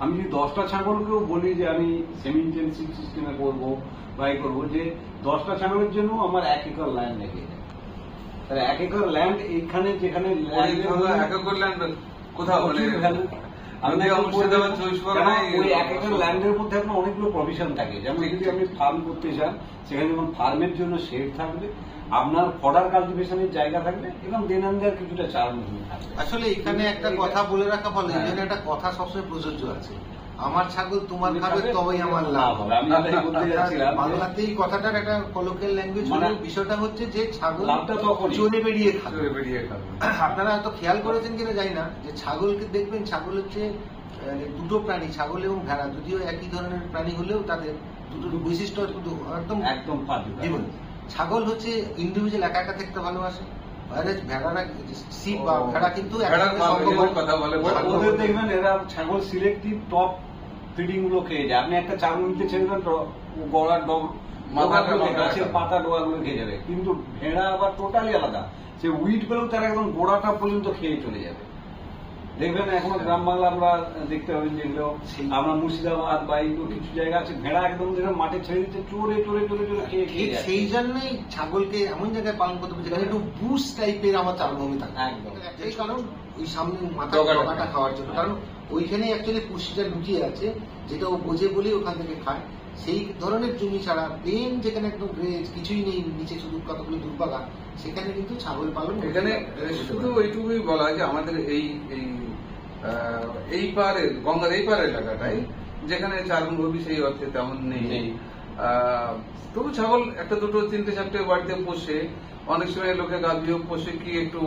আমি যদি 10টা ছাগলকেও বলি যে আমি সেমি ইন্টেন্সিভ সিস্টেমে করবো বা করবো, যে 10টা ছাগলের জন্য আমার 1 একর ল্যান্ড লেগে যায়। তাহলে 1 একর ল্যান্ড এইখানে যেখানে 1 একর ল্যান্ড কোথাও ভ্যালু ওই 1 একর ল্যান্ডের মধ্যে আপনার অনেকগুলো প্রভিশন থাকে। যেমন যদি আপনি ফার্ম করতে চান সেখানে যেমন ফার্মের জন্য শেড থাকবে, আপনার ফডার কাল্টিভেশনের জায়গা থাকবে এবং দেনান্দার কিছুটা চারণভূমি থাকবে। আসলে এখানে একটা কথা বলে রাখা ভালো, এখানে একটা কথা সবসময় প্রযোজ্য আছে, আমার ছাগল তোমার খাবে তবেই আমার লাভ হবে। আমি যেটা বলতে যাচ্ছিলাম বাংলাতে এই কথাটার একটা কলোকিয়াল ল্যাঙ্গুয়েজ, মানে বিষয়টা হচ্ছে যে ছাগল লাভটা তখন চড়ে বেরিয়ে খাবে। আপনারা হয়তো খেয়াল করেছেন কিনা জানি না, যে ছাগলকে দেখবেন, ছাগল হচ্ছে দুটো প্রাণী, ছাগল এবং ভেড়া, যদিও একই ধরনের প্রাণী হলেও তাদের দুটো বৈশিষ্ট্য একদম একদম জীবন। ছাগল হচ্ছে ইন্ডিভিজুয়াল একা একা থাকতে ভালোবাসে, ভেড়ারা শিপ বা ভেড়া কিন্তু ওদের দেখবেন এরা ছাগল সিলেক্টিভ টপ ফিডিং গুলো খেয়ে যায়। আপনি একটা চারণভূমিতে ছেড়ে দেন গলার গাছের পাতা ডোয়াগুলো খেয়ে যাবে, কিন্তু ভেড়া আবার টোটালি আলাদা, সে উইট পেলেও তারা একদম গোড়াটা পর্যন্ত খেয়ে চলে যাবে। দেখবেন এখনো গ্রাম বাংলা আমরা দেখতে পাবেন যেগুলো আমরা মুর্শিদাবাদ বা এইগুলো কিছু জায়গা আছে, ভেড়া একদম মাঠে ছেড়ে দিচ্ছে চোরে চোরে চোরে চোরে খেয়ে খেয়ে। সেই জন্যই ছাগলকে এমন জায়গায় পালন করতে হবে যেখানে একটু বুশ টাইপের আমার চারণভূমি থাকে, একদম। এই কারণ ওই সামনে মাথা ডগাটা খাওয়ার জন্য, কারণ ওইখানে অ্যাকচুয়ালি পুষ্টিটা লুকিয়ে আছে, যেটা ও বোঝে বলেই ওখান থেকে খায়। সেই ধরনের জমি ছাড়া প্লেন যেখানে একদম কিছুই নেই, নিচে শুধু কতগুলো দুর্বাগান, সেখানে কিন্তু ছাগল পালন। এখানে শুধু ওইটুকুই বলা হয় যে আমাদের এই পারের গঙ্গার এই পারের এলাকাটাই যেখানে চারণভূমি সেই অর্থে তেমন নেই, তবু ছাগল একটা দুটো 3টে 4টে বাড়িতে পোষে, অনেক সময় লোকে গাভীও পোষে, কি একটু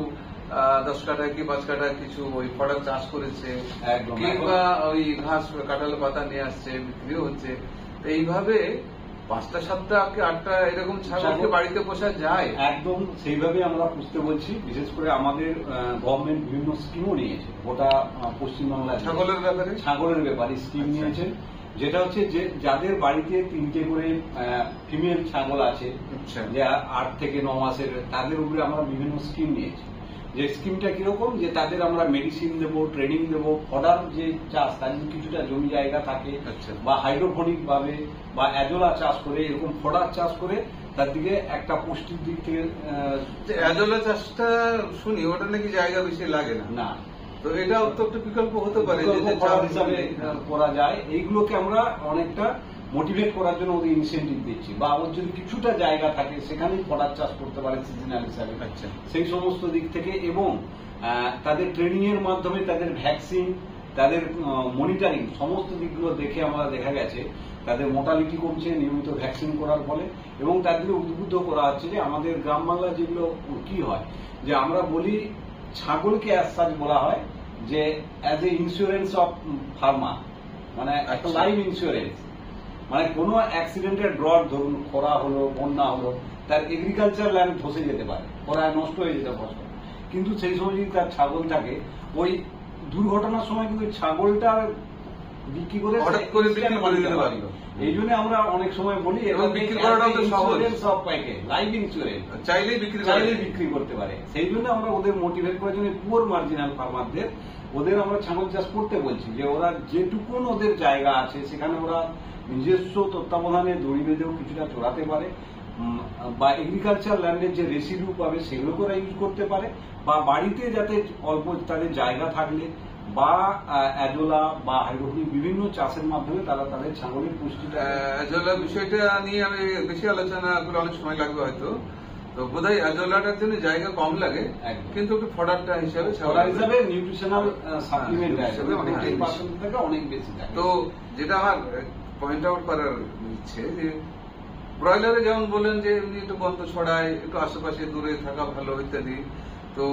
10 কাঠা কি 5 কাঠা কিছু ওই ফডার চাষ করেছে, কিংবা ওই ঘাস কাঁঠাল পাতা নিয়ে আসছে, বিক্রিও হচ্ছে। এইভাবে 5টা 7টা 8টা এরকম ছাগলকে বাড়িতে পোষা যায়। একদম সেইভাবে আমরা পুষতে বলছি। বিশেষ করে আমাদের গভর্নমেন্ট বিভিন্ন স্কিমও নিয়েছে, গোটা পশ্চিমবাংলায় ছাগলের ব্যাপারে স্কিম নিয়েছে, যেটা হচ্ছে যে যাদের বাড়িতে 3টে করে ফিমেল ছাগল আছে, যে 8 থেকে 9 মাসের, তাদের উপরে আমরা বিভিন্ন স্কিম নিয়েছি। যে স্কিমটা কিরকম, যে তাদের আমরা মেডিসিন দেবো, ট্রেনিং দেবো, ফডার যে চাষ, তাদের কিছুটা জমি জায়গা থাকে বা হাইড্রোফোনিক ভাবে বা অ্যাজোলা চাষ করে, এরকম ফডার চাষ করে তার দিকে একটা পুষ্টির দিক থেকে। অ্যাজোলা চাষটা শুনি ওটা নাকি জায়গা বেশি লাগে না, তো এটা তো একটা বিকল্প হতে পারে হিসাবে করা যায়। এইগুলোকে আমরা অনেকটা মোটিভেট করার জন্য ওদের ইনসেন্টিভ দিচ্ছি, বা ওর যদি কিছুটা জায়গা থাকে সেখানেই ফডার চাষ করতে পারে সিজনাল হিসাবে, সেই সমস্ত দিক থেকে। এবং তাদের ট্রেনিং এর মাধ্যমে তাদের ভ্যাকসিন, তাদের মনিটরিং, সমস্ত দিকগুলো দেখে আমরা দেখা গেছে তাদের মোর্টালিটি কমছে নিয়মিত ভ্যাকসিন করার ফলে। এবং তাদেরকে উদ্বুদ্ধ করা হচ্ছে যে আমাদের গ্রাম বাংলা যেগুলো কি হয়, যে আমরা বলি ছাগলকে অ্যাজ সাচ বলা হয় যে as a insurance of farmer, মানে একটা লাইফ ইন্স্যুরেন্স। মানে কোনো অ্যাক্সিডেন্টের ড্রট, ধরুন খরা হলো, বন্যা হলো, তার এগ্রিকালচার ল্যান্ড ধসে যেতে পারে, খরায় নষ্ট হয়ে যেতে পারে, কিন্তু সেই সময় যদি তার ছাগল থাকে, ওই দুর্ঘটনার সময় কিন্তু ছাগলটা বিক্রি করে এই জন্য আমরা অনেক সময় বলি এবং বিক্রি করাটাও তো সহজ। সব প্যাকেজ লাইফ ইন্স্যুরেন্স চাইলেই বিক্রি করতে পারে। সেই জন্য আমরা ওদের মোটিভেট করার জন্য পুয়ার মার্জিনাল ফার্মারদের ওদের আমরা ছাগল চাষ করতে বলছি, যে ওরা যেটুকুন ওদের জায়গা আছে সেখানে ওরা নিজস্ব তত্ত্বাবধানে দড়ি বেঁধেও কিছুটা চড়াতে পারে, বা এগ্রিকালচার ল্যান্ডের যে রেসিডিউ পাবে সেগুলোকে ওরা ইউজ করতে পারে, বা বাড়িতে যাতে অল্প তাদের জায়গা থাকলে বা অ্যাজোলা বা হাইড্রোপনিক বিভিন্ন চাষের মাধ্যমে তারা তাদের ছাগলের পুষ্টিটা। অ্যাজোলা বিষয়টা নিয়ে আমি বেশি আলোচনা করে অনেক সময় লাগবে হয়তো, তো বোধহয় অ্যাজোলাটার জন্য জায়গা কম লাগে, কিন্তু একটু ফডারটা হিসাবে নিউট্রিশনাল সাপ্লিমেন্ট হিসেবে অনেক বেশি থাকে। তো যেটা আমার পয়েন্ট আউট করার ইচ্ছে, যে ব্রয়লারে যেমন বলেন যে এমনি একটু গন্ধ ছড়ায়, একটু আশেপাশে দূরে থাকা ভালো ইত্যাদি, তো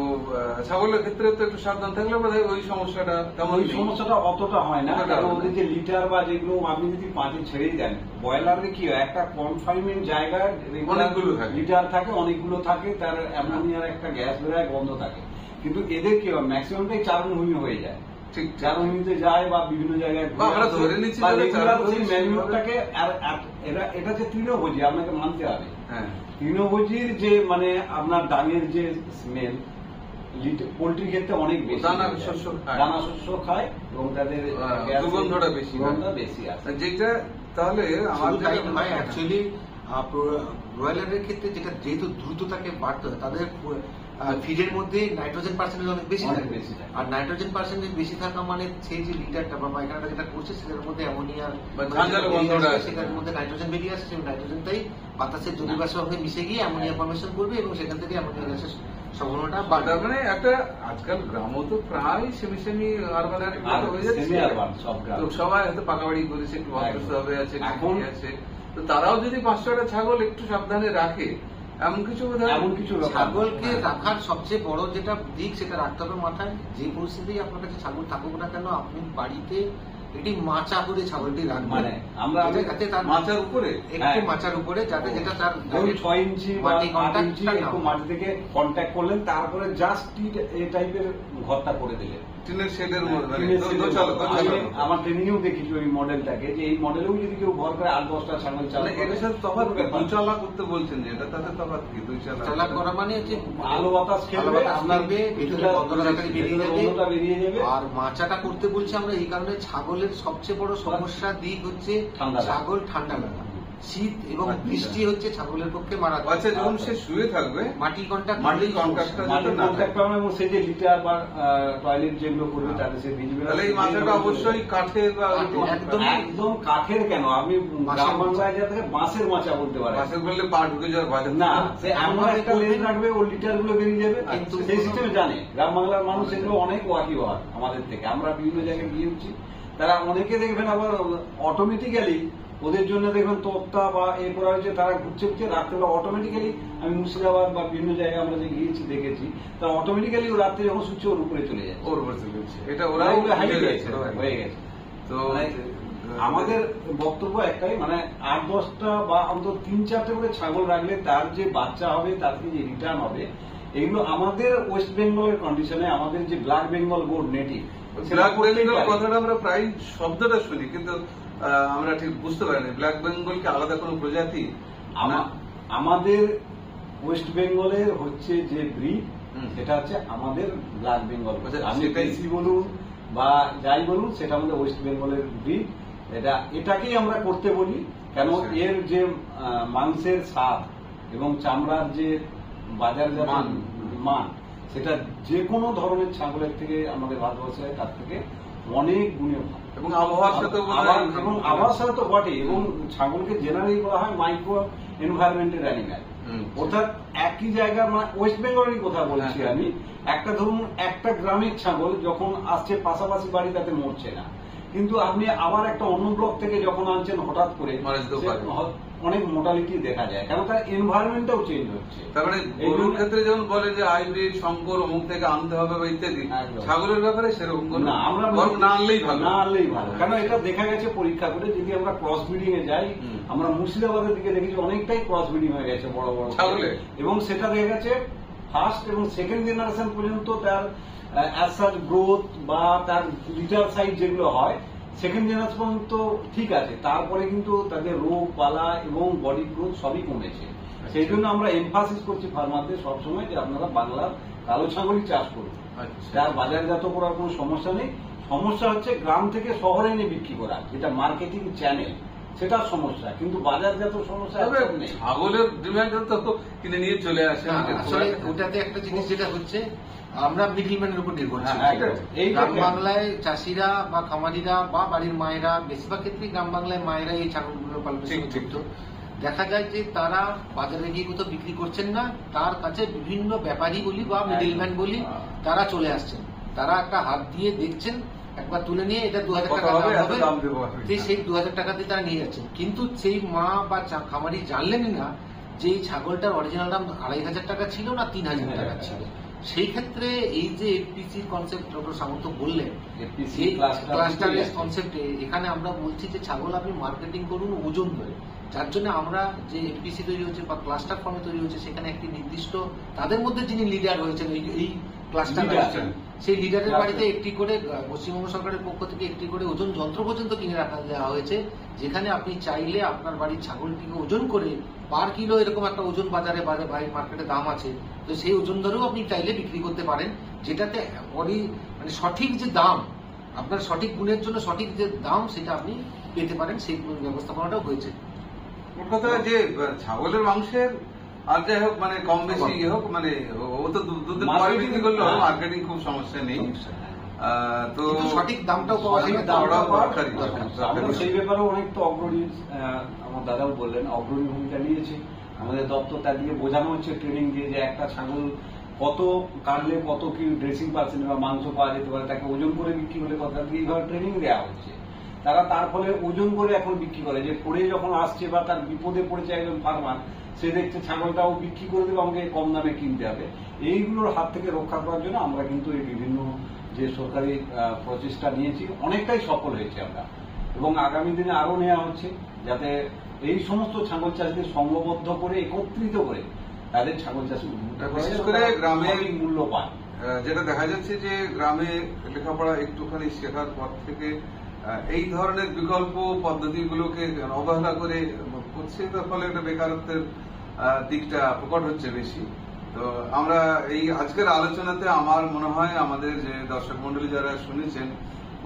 ছাগলের ক্ষেত্রে তো একটু সাবধান থাকলে বোধহয় ওই সমস্যাটা অতটা হয় না, কারণ ওদের যে লিটার বা যেগুলো আপনি যদি পাঁচে ছেড়েই দেন, ব্রয়লারে কি হয় একটা কনফাইনমেন্ট জায়গায় অনেকগুলো লিটার থাকে, অনেকগুলো থাকে, তার অ্যামোনিয়ার একটা গ্যাস বেরোয়, গন্ধ থাকে। কিন্তু এদের কি হয় ম্যাক্সিমামটাই চারণভূমি হয়ে যায়, ঠিক চারণভূমিতে যায় বা বিভিন্ন জায়গায় আমরা ধরে নিচ্ছি ম্যানুয়ালটাকে। আর এটা যে তৃণভোজী আপনাকে মানতে হবে, তৃণভোজীর যে মানে আপনার ডাঙের যে স্মেল পোল্ট্রির ক্ষেত্রে অনেক বেশি, দানা শস্য খায় এবং তাদের দুর্গন্ধটা বেশি আছে, যেটা তাহলে অ্যাকচুয়ালি ব্রয়লারের ক্ষেত্রে যেটা যেহেতু দ্রুত তাকে বাড়তে হয়, তাদের ফিডের মধ্যে নাইট্রোজেন পার্সেন্টেজ অনেক বেশি থাকে, আর নাইট্রোজেন পার্সেন্টেজ বেশি থাকা মানে সেই যে লিটারটা বা পায়খানাটা যেটা করছে সেটার মধ্যে অ্যামোনিয়া, সেটার মধ্যে নাইট্রোজেন বেরিয়ে আসছে, সেই নাইট্রোজেনটাই বাতাসের জলীয়বাষ্পের সঙ্গে মিশে গিয়ে অ্যামোনিয়া ফর্মেশন করবে এবং সেখান থেকে অ্যামোনিয়া গ্যাসের সম্ভাবনাটা বাড়বে। মানে একটা আজকাল গ্রামও তো প্রায় সেমি সেমি আরবান হয়ে যাচ্ছে, তো সবাই হয়তো পাকা বাড়ি করেছে, একটু হবে আছে, তো তারাও যদি 5-6টা ছাগল একটু সাবধানে রাখে, এমন কিছু ছাগলকে রাখার সবচেয়ে বড় যেটা দিক সেটা রাখতে হবে মাথায়, যে পরিস্থিতি আপনার কাছে ছাগল থাকুক না কেন আপনি বাড়িতে এটি মাচা করে ছাগলটি রাখবেন, মানে আমরা যাতে তার মাচার উপরে একটু মাচার উপরে যাতে যেটা তার 6 ইঞ্চি মাটি থেকে কন্ট্যাক্ট করলেন, তারপরে জাস্ট এই টাইপের ঘরটা করে দিলেন টিনের শেডের মধ্যে। আমার ট্রেনিংও দেখেছি ওই মডেলটাকে, যে এই মডেলেও যদি কেউ ঘর করে 8-10টা ছাগল চালায়, এর সাথে তফাৎ দুচালা করতে বলছেন, যে এটা তাতে তফাৎ কি? দুচালা করা মানে হচ্ছে আলো বাতাস খেলবে, বেরিয়ে যাবে। আর মাচাটা করতে বলছি আমরা এই কারণে, ছাগলের সবচেয়ে বড় সমস্যা দিক হচ্ছে ছাগল ঠান্ডা লাগা, শীত এবং বৃষ্টি হচ্ছে ছাগলের পক্ষে মারাত্মক। আচ্ছা, যখন সে শুয়ে থাকবে মাটি কন্ট্যাক্ট এবং সেই যে লিটার বা টয়লেট যেগুলো করবে তাতে সে ভিজবে, তাহলে এই মাথাটা অবশ্যই কাঠের বা একদম কাঠের কেন, আপনি গ্রাম বাংলায় যা থেকে বাঁশের মাচা বলতে পারেন, বাঁশের বললে পা ঢুকে যাওয়ার ভয় না, সে এমন একটা লেজ রাখবে ওর লিটার গুলো বেরিয়ে যাবে, কিন্তু সেই সিস্টেমে জানে গ্রাম বাংলার মানুষ এগুলো অনেক ওয়াকিবহাল আমাদের থেকে, আমরা বিভিন্ন জায়গায় গিয়েছি, তারা অনেকে দেখবেন আবার অটোমেটিক্যালি ওদের জন্য দেখবেন তোপ্তা বা এ করা হয়েছে, তারা ঘুরছে রাত্রে অটোমেটিক্যালি, আমি মুর্শিদাবাদ বা বিভিন্ন জায়গায় আমরা যে গিয়েছি দেখেছি, তারা অটোমেটিক্যালি ও রাত্রে যখন শুচ্ছে ওর উপরে চলে যায়, ওর উপরে চলে যাচ্ছে, এটা ওরা হয়ে গেছে। তো আমাদের বক্তব্য একটাই, মানে 8-10টা বা অন্তত 3-4টে করে ছাগল রাখলে তার যে বাচ্চা হবে, তার যে রিটার্ন হবে, এগুলো আমাদের ওয়েস্ট বেঙ্গলের কন্ডিশনে, আমাদের যে black Bengal gold native, black Bengal কথাটা আমরা প্রায় শব্দটা শুনি, কিন্তু আমরা ঠিক বুঝতে পারি না ব্ল্যাক বেঙ্গল কি আলাদা কোনো প্রজাতি? আমাদের ওয়েস্ট বেঙ্গলের হচ্ছে যে ব্রিড, সেটা হচ্ছে আমাদের ব্ল্যাক বেঙ্গল, বলুন বা যাই বলুন, সেটা আমাদের ওয়েস্ট বেঙ্গলের ব্রিড। এটাকেই আমরা করতে বলি, কেন এর যে মাংসের স্বাদ এবং চামড়ার যে বাজারজাত মান, সেটা যে কোনো ধরনের ছাগলের থেকে আমাদের ভারতবর্ষে তার থেকে অনেক গুণে ভালো, এবং আবহাওয়ার সাথে তো বটে, এবং ছাগলকে জেনারেলি বলা হয় মাইক্রো এনভায়রনমেন্টের অ্যানিম্যাল, অর্থাৎ একই জায়গা, মানে ওয়েস্ট বেঙ্গলেরই কথা বলছি আমি, একটা ধরুন একটা গ্রামের ছাগল যখন আসছে পাশাপাশি বাড়ি তাতে মরছে না, কিন্তু আপনি আবার একটা অন্য ব্লক থেকে যখন আনছেন হঠাৎ করে অনেক মোটালিটি দেখা যায়, কারণ তার এনভায়রনমেন্টটাও চেঞ্জ হচ্ছে। তার মানে গরুর ক্ষেত্রে যেমন বলে যে হাইব্রিড শঙ্কর অমুক থেকে আনতে হবে বা ইত্যাদি, ছাগলের ব্যাপারে সেরকম না, আমরা না আনলেই ভালো, কারণ এটা দেখা গেছে পরীক্ষা করে, যদি আমরা ক্রস ব্রিডিং এ যাই, আমরা মুর্শিদাবাদের দিকে দেখেছি অনেকটাই ক্রস ব্রিডিং হয়ে গেছে বড় বড় ছাগলে, এবং সেটা দেখা গেছে ফার্স্ট এবং সেকেন্ড জেনারেশন পর্যন্ত তার অ্যাজ সাচ গ্রোথ বা তার লিটার সাইজ যেগুলো হয়, সেকেন্ড জেনারেশন তো ঠিক আছে, তারপরে কিন্তু তাদের রোগ বালা এবং বডি গ্রোথ সবই কমেছে। সেই জন্য আমরা এমফাসিস করছি ফার্মারদের সবসময় যে আপনারা বাংলার কালো ছাগলই চাষ করুন, যার বাজারজাত করার কোনো সমস্যা নেই। সমস্যা হচ্ছে গ্রাম থেকে শহরে এনে বিক্রি করা, যেটা মার্কেটিং চ্যানেল, সেটার সমস্যা, কিন্তু বাজারজাত সমস্যা নেই। ছাগলের ডিমান্ড তো কিনে নিয়ে চলে আসে। আসলে ওটাতে একটা জিনিস যেটা হচ্ছে, আমরা মিডলম্যানের উপর নির্ভরশীল। এই গ্রাম বাংলায় চাষিরা বা খামারিরা বা বাড়ির মায়েরা, বেশিরভাগ ক্ষেত্রেই গ্রাম বাংলায় মায়েরা এই ছাগলগুলো পালনের সঙ্গে যুক্ত। দেখা যায় যে তারা বাজারে গিয়ে কোথাও বিক্রি করছেন না, তার কাছে বিভিন্ন ব্যাপারী বলি বা মিডলম্যান বলি তারা চলে আসছেন, তারা একটা হাত দিয়ে দেখছেন, একবার তুলে নিয়ে এটা 2000 টাকা দাম হবে, সেই 2000 টাকা দিয়ে তারা নিয়ে যাচ্ছেন। কিন্তু সেই মা বা খামারি জানলেনই না যে এই ছাগলটার অরিজিনাল দাম 2500 টাকা ছিল না 3000 টাকা ছিল। সেই ক্ষেত্রে এই যে এফপিসি কনসেপ্ট ডক্টর সামন্ত বললেন, ক্লাস্টারের কনসেপ্টে এখানে আমরা বলছি যে ছাগল আপনি মার্কেটিং করুন ওজন ধরে, যার জন্য আমরা যে এফপিসি তৈরি হচ্ছে বা ক্লাস্টার ফর্মে তৈরি হচ্ছে, সেখানে একটি নির্দিষ্ট তাদের মধ্যে যিনি লিডার হয়েছেন এই ক্লাস্টার, সেই লিডারের বাড়িতে একটি করে পশ্চিমবঙ্গ সরকারের পক্ষ থেকে একটি করে ওজন যন্ত্র পর্যন্ত কিনে রাখা দেওয়া হয়েছে, যেখানে আপনি চাইলে আপনার বাড়ির ছাগলটিকে ওজন করে পার কিলো এরকম একটা ওজন বাজারে মার্কেটে দাম আছে, তো সেই ওজন ধরেও আপনি চাইলে বিক্রি করতে পারেন, যেটাতে মানে সঠিক যে দাম, আপনার সঠিক গুণের জন্য সঠিক যে দাম সেটা আপনি পেতে পারেন, সেই ব্যবস্থাপনাটাও হয়েছে। ওর কথা যে ছাগলের মাংসের আর যাই হোক মানে কম বেশি হোক, মানে ও তো দুধের পরে বিক্রি করলে মার্কেটিং খুব সমস্যা নেই, তো সঠিক দামটাও পাওয়া যায়, আমরা সেই ব্যাপারে অনেক তো অগ্রণী, আমার দাদাও বললেন অগ্রণী ভূমিকা নিয়েছে। আমাদের দপ্তর তা দিয়ে বোঝানো হচ্ছে ট্রেনিং দিয়ে যে একটা ছাগল কত কাটলে কত কি ড্রেসিং পার্সেন্ট বা মাংস পাওয়া যেতে পারে, তাকে ওজন করে বিক্রি করলে কথা দিয়ে এইভাবে ট্রেনিং দেওয়া হচ্ছে। তারা তার ফলে ওজন করে এখন বিক্রি করে, যে পড়ে যখন আসছে বা তার বিপদে পড়েছে একজন ফার্মার, সে দেখছে ছাগলটাও বিক্রি করে দেবে, আমাকে কম দামে কিনতে হবে। এইগুলোর হাত থেকে রক্ষা করার জন্য আমরা কিন্তু এই বিভিন্ন যে সরকারি প্রচেষ্টা নিয়েছি, অনেকটাই সফল হয়েছে আমরা, এবং আগামী দিনে আরো নেওয়া হচ্ছে, যাতে এই সমস্ত ছাগল চাষীদের সংঘবদ্ধ করে একত্রিত করে তাদের ছাগল চাষ বিশেষ করে গ্রামে মূল্য পায়। যেটা দেখা যাচ্ছে যে গ্রামে লেখাপড়া একটুখানি শেখার পর থেকে এই ধরনের বিকল্প পদ্ধতিগুলোকে অবহেলা করে করছে, তার ফলে একটা বেকারত্বের দিকটা প্রকট হচ্ছে বেশি। তো আমরা এই আজকের আলোচনাতে আমার মনে হয় আমাদের যে দর্শক মন্ডলী যারা শুনেছেন,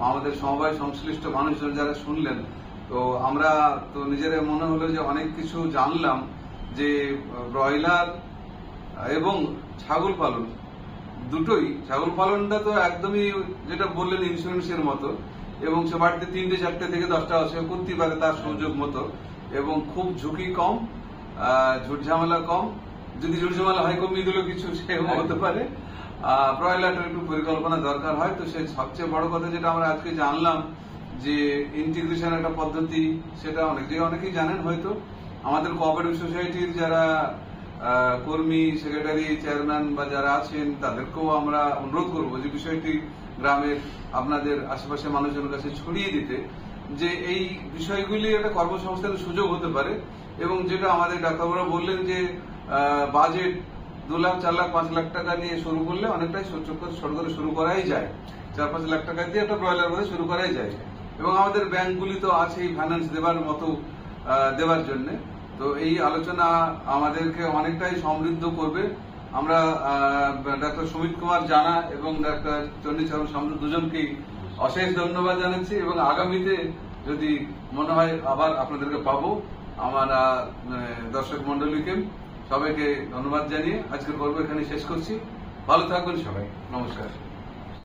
আমাদের সমবায় সংশ্লিষ্ট মানুষজন যারা শুনলেন, তো আমরা তো নিজেরা মনে হলো যে অনেক কিছু জানলাম, যে ব্রয়লার এবং ছাগল পালন দুটোই, ছাগল পালনটা তো একদমই যেটা বললেন ইন্স্যুরেন্সের মতো, এবং সে বাড়িতে 3টে 4টে থেকে 10টা সে করতে পারে তার সুযোগ মতো, এবং খুব ঝুঁকি কম, ঝুটঝামেলা কম, যদি ঝুটঝামেলা হয় কমিয়ে দিলেও কিছু সে হতে পারে। ব্রয়লারটার একটু পরিকল্পনা দরকার হয়। তো সে সবচেয়ে বড় কথা যেটা আমরা আজকে জানলাম যে ইন্টিগ্রেশন একটা পদ্ধতি, সেটা অনেকেই জানেন হয়তো। আমাদের কোঅপারেটিভ সোসাইটির যারা কর্মী, সেক্রেটারি, চেয়ারম্যান বা যারা আছেন, তাদেরকেও আমরা অনুরোধ করবো যে বিষয়টি গ্রামের আপনাদের আশেপাশে মানুষজনের কাছে ছড়িয়ে দিতে, যে এই বিষয়গুলি একটা কর্মসংস্থানের সুযোগ হতে পারে। এবং যেটা আমাদের ডাক্তারবাবুরা বললেন যে বাজেট 2 লাখ 4 লাখ 5 লাখ টাকা নিয়ে শুরু করলে অনেকটাই ছোট করে শুরু করাই যায়, 4-5 লাখ টাকা দিয়ে একটা ব্রয়লার মধ্যে শুরু করাই যায়। এবং আমাদের ব্যাংকগুলি তো আছেই ফাইন্যান্স দেবার মতো দেওয়ার জন্য। তো এই আলোচনা আমাদেরকে অনেকটাই সমৃদ্ধ করবে। আমরা ডাক্তার সুমিত কুমার জানা এবং ডাক্তার চণ্ডীচরণ সামন্ত দুজনকেই অশেষ ধন্যবাদ জানাচ্ছি, এবং আগামীতে যদি মনে হয় আবার আপনাদেরকে পাবো, আমরা দর্শক মন্ডলীকে সবাইকে ধন্যবাদ জানিয়ে আজকের পর্ব এখানে শেষ করছি। ভালো থাকবেন সবাই, নমস্কার।